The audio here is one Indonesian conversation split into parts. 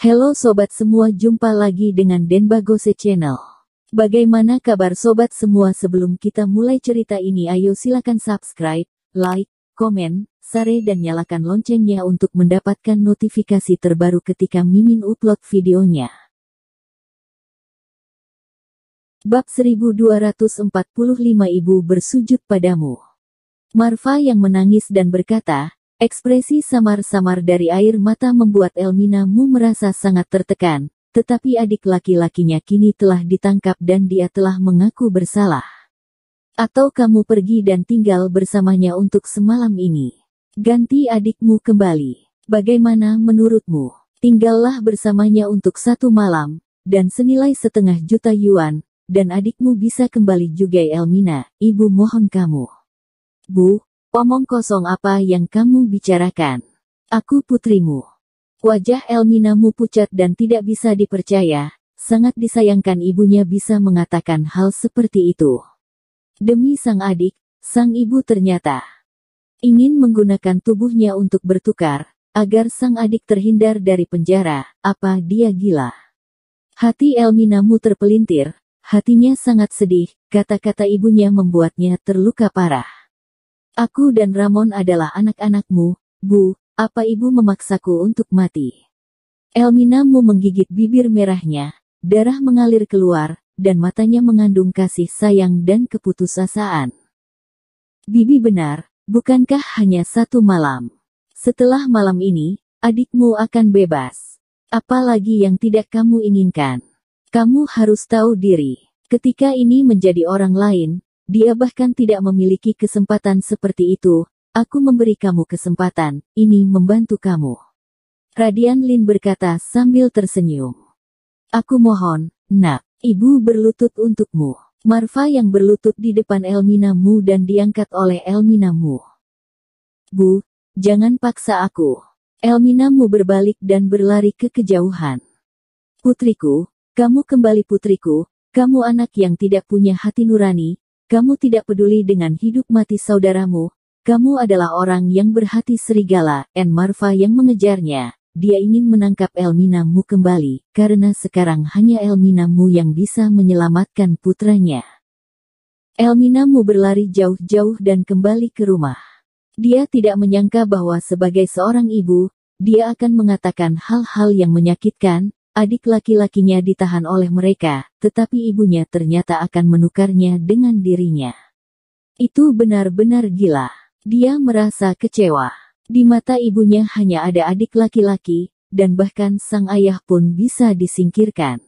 Halo sobat semua, jumpa lagi dengan Denbagose Channel. Bagaimana kabar sobat semua? Sebelum kita mulai cerita ini, ayo silakan subscribe, like, komen, share dan nyalakan loncengnya untuk mendapatkan notifikasi terbaru ketika Mimin upload videonya. Bab 1245 Ibu bersujud padamu. Marfa yang menangis dan berkata, ekspresi samar-samar dari air mata membuat Elmina merasa sangat tertekan, tetapi adik laki-lakinya kini telah ditangkap dan dia telah mengaku bersalah. Atau kamu pergi dan tinggal bersamanya untuk semalam ini. Ganti adikmu kembali. Bagaimana menurutmu? Tinggallah bersamanya untuk 1 malam, dan senilai 0,5 juta yuan, dan adikmu bisa kembali juga. Elmina, ibu mohon kamu. Bu, omong kosong apa yang kamu bicarakan? Aku putrimu. Wajah Elmina pucat dan tidak bisa dipercaya, sangat disayangkan ibunya bisa mengatakan hal seperti itu. Demi sang adik, sang ibu ternyata ingin menggunakan tubuhnya untuk bertukar, agar sang adik terhindar dari penjara. Apa dia gila? Hati Elmina terpelintir, hatinya sangat sedih, kata-kata ibunya membuatnya terluka parah. Aku dan Ramon adalah anak-anakmu, Bu, apa ibu memaksaku untuk mati? Elmina menggigit bibir merahnya, darah mengalir keluar, dan matanya mengandung kasih sayang dan keputusasaan. Bibi benar, bukankah hanya 1 malam? Setelah malam ini, adikmu akan bebas. Apalagi yang tidak kamu inginkan? Kamu harus tahu diri. Ketika ini menjadi orang lain, dia bahkan tidak memiliki kesempatan seperti itu. Aku memberi kamu kesempatan, ini membantu kamu. Radian Lin berkata sambil tersenyum. Aku mohon, nak, ibu berlutut untukmu. Marfa yang berlutut di depan Elmina dan diangkat oleh Elmina. Bu, jangan paksa aku. Elmina berbalik dan berlari ke kejauhan. Putriku, kamu kembali putriku, kamu anak yang tidak punya hati nurani. Kamu tidak peduli dengan hidup mati saudaramu. Kamu adalah orang yang berhati serigala. Marfa yang mengejarnya. Dia ingin menangkap Elmina kembali, karena sekarang hanya Elmina yang bisa menyelamatkan putranya. Elmina berlari jauh-jauh dan kembali ke rumah. Dia tidak menyangka bahwa sebagai seorang ibu, dia akan mengatakan hal-hal yang menyakitkan. Adik laki-lakinya ditahan oleh mereka, tetapi ibunya ternyata akan menukarnya dengan dirinya. Itu benar-benar gila. Dia merasa kecewa. Di mata ibunya hanya ada adik laki-laki, dan bahkan sang ayah pun bisa disingkirkan.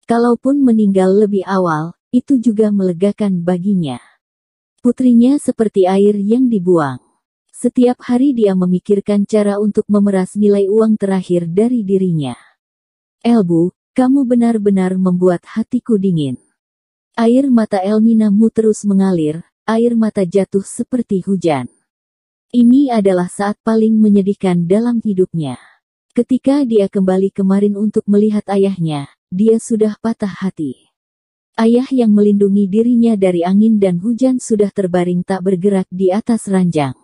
Kalaupun meninggal lebih awal, itu juga melegakan baginya. Putrinya seperti air yang dibuang. Setiap hari dia memikirkan cara untuk memeras nilai uang terakhir dari dirinya. Elbu, kamu benar-benar membuat hatiku dingin. Air mata Elmina terus mengalir, air mata jatuh seperti hujan. Ini adalah saat paling menyedihkan dalam hidupnya. Ketika dia kembali kemarin untuk melihat ayahnya, dia sudah patah hati. Ayah yang melindungi dirinya dari angin dan hujan sudah terbaring tak bergerak di atas ranjang.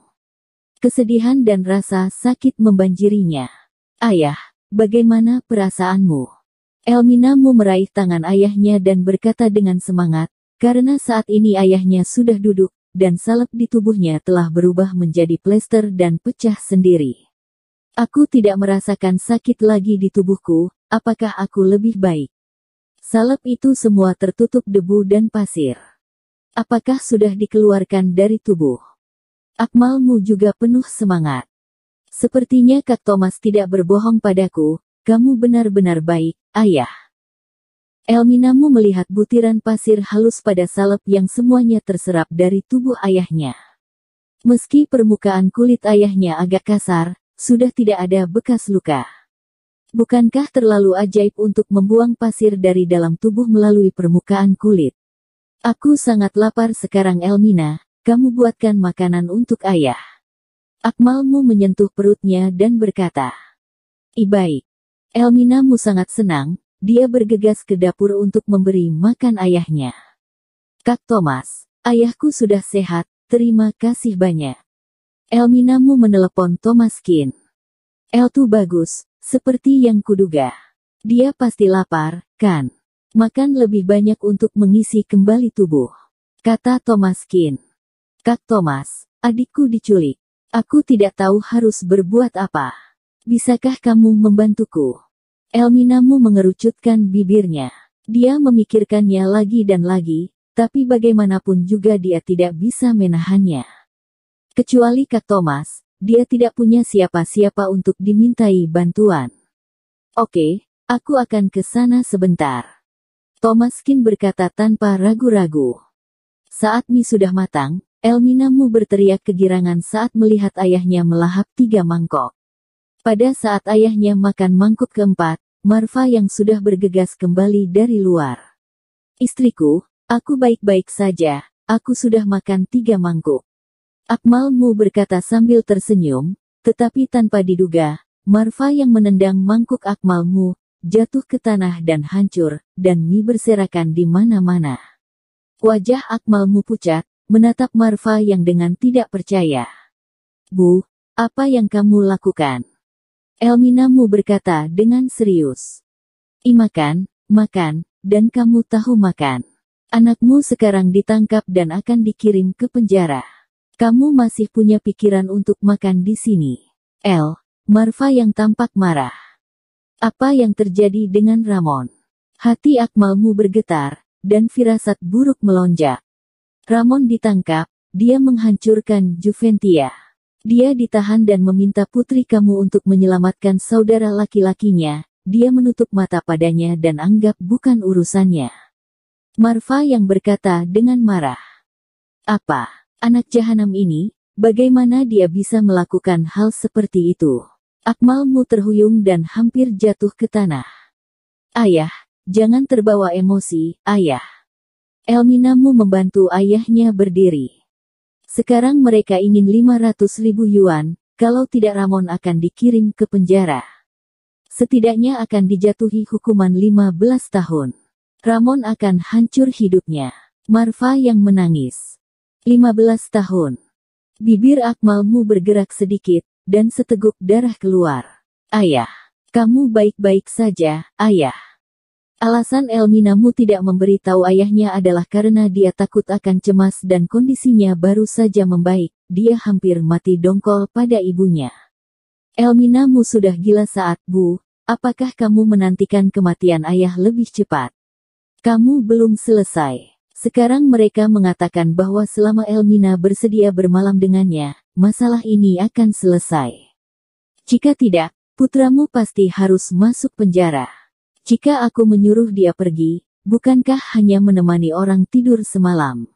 Kesedihan dan rasa sakit membanjirinya. Ayah, bagaimana perasaanmu? Elmina meraih tangan ayahnya dan berkata dengan semangat, karena saat ini ayahnya sudah duduk, dan salep di tubuhnya telah berubah menjadi plester dan pecah sendiri. Aku tidak merasakan sakit lagi di tubuhku, apakah aku lebih baik? Salep itu semua tertutup debu dan pasir. Apakah sudah dikeluarkan dari tubuh? Akmalmu juga penuh semangat. Sepertinya Kak Thomas tidak berbohong padaku, kamu benar-benar baik, ayah. Elmina melihat butiran pasir halus pada salep yang semuanya terserap dari tubuh ayahnya. Meski permukaan kulit ayahnya agak kasar, sudah tidak ada bekas luka. Bukankah terlalu ajaib untuk membuang pasir dari dalam tubuh melalui permukaan kulit? Aku sangat lapar sekarang Elmina, kamu buatkan makanan untuk ayah. Akmalmu menyentuh perutnya dan berkata, baik. Elmina sangat senang, dia bergegas ke dapur untuk memberi makan ayahnya. Kak Thomas, ayahku sudah sehat, terima kasih banyak. Elmina menelepon Thomas Kin. Tuh bagus, seperti yang kuduga. Dia pasti lapar, kan? Makan lebih banyak untuk mengisi kembali tubuh, kata Thomaskin. Kak Thomas, adikku diculik. Aku tidak tahu harus berbuat apa. Bisakah kamu membantuku? Elminamu mengerucutkan bibirnya. Dia memikirkannya lagi dan lagi, tapi bagaimanapun juga dia tidak bisa menahannya. Kecuali Kak Thomas, dia tidak punya siapa-siapa untuk dimintai bantuan. Oke, aku akan ke sana sebentar. Thomaskin berkata tanpa ragu-ragu. Saat mie sudah matang, Elminamu berteriak kegirangan saat melihat ayahnya melahap 3 mangkok. Pada saat ayahnya makan mangkuk keempat, Marfa yang sudah bergegas kembali dari luar. Istriku, aku baik-baik saja, aku sudah makan 3 mangkuk. Akmalmu berkata sambil tersenyum, tetapi tanpa diduga, Marfa yang menendang mangkuk Akmalmu, jatuh ke tanah dan hancur, dan mie berserakan di mana-mana. Wajah Akmalmu pucat, menatap Marfa yang dengan tidak percaya. Bu, apa yang kamu lakukan? Elminamu berkata dengan serius. Makan, dan kamu tahu makan. Anakmu sekarang ditangkap dan akan dikirim ke penjara. Kamu masih punya pikiran untuk makan di sini. Marfa yang tampak marah. Apa yang terjadi dengan Ramon? Hati Akmalmu bergetar, dan firasat buruk melonjak. Ramon ditangkap, dia menghancurkan Juventia. Dia ditahan dan meminta putri kamu untuk menyelamatkan saudara laki-lakinya. Dia menutup mata padanya dan anggap bukan urusannya. Marfa yang berkata dengan marah. Apa? Anak jahanam ini, bagaimana dia bisa melakukan hal seperti itu? Akmalmu terhuyung dan hampir jatuh ke tanah. Ayah, jangan terbawa emosi, ayah. Elminamu membantu ayahnya berdiri. Sekarang mereka ingin 500.000 yuan, kalau tidak Ramon akan dikirim ke penjara. Setidaknya akan dijatuhi hukuman 15 tahun. Ramon akan hancur hidupnya. Marfa yang menangis. 15 tahun. Bibir Akmalmu bergerak sedikit, dan seteguk darah keluar. Ayah, kamu baik-baik saja, ayah. Alasan Elminamu tidak memberitahu ayahnya adalah karena dia takut akan cemas dan kondisinya baru saja membaik. Dia hampir mati dongkol pada ibunya. Elminamu sudah gila saat, Bu, apakah kamu menantikan kematian ayah lebih cepat? Kamu belum selesai. Sekarang mereka mengatakan bahwa selama Elmina bersedia bermalam dengannya, masalah ini akan selesai. Jika tidak, putramu pasti harus masuk penjara. Jika aku menyuruh dia pergi, bukankah hanya menemani orang tidur semalam?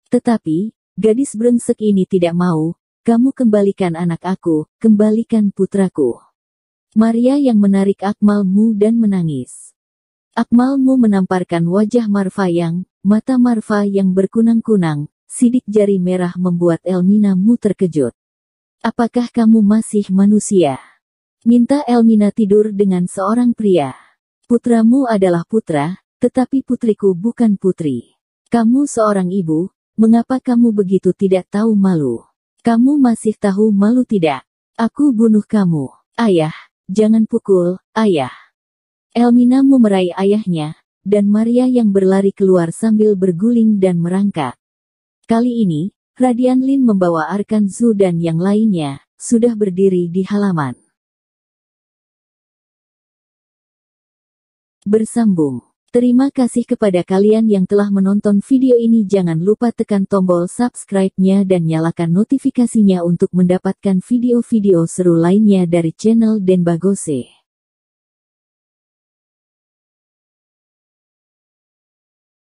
Tetapi, gadis brengsek ini tidak mau. Kamu kembalikan anak aku, kembalikan putraku. Maria yang menarik Akmalmu dan menangis. Akmalmu menamparkan wajah Marfa yang, mata Marfa yang berkunang-kunang, sidik jari merah membuat Elminamu terkejut. Apakah kamu masih manusia? Minta Elmina tidur dengan seorang pria. Putramu adalah putra, tetapi putriku bukan putri. Kamu seorang ibu, mengapa kamu begitu tidak tahu malu? Kamu masih tahu malu tidak? Aku bunuh kamu. Ayah, jangan pukul, ayah. Elminamu meraih ayahnya, dan Maria yang berlari keluar sambil berguling dan merangkak. Kali ini, Radianlin membawa Arkanzu dan yang lainnya, sudah berdiri di halaman. Bersambung. Terima kasih kepada kalian yang telah menonton video ini. Jangan lupa tekan tombol subscribe-nya dan nyalakan notifikasinya untuk mendapatkan video-video seru lainnya dari channel Denbagose.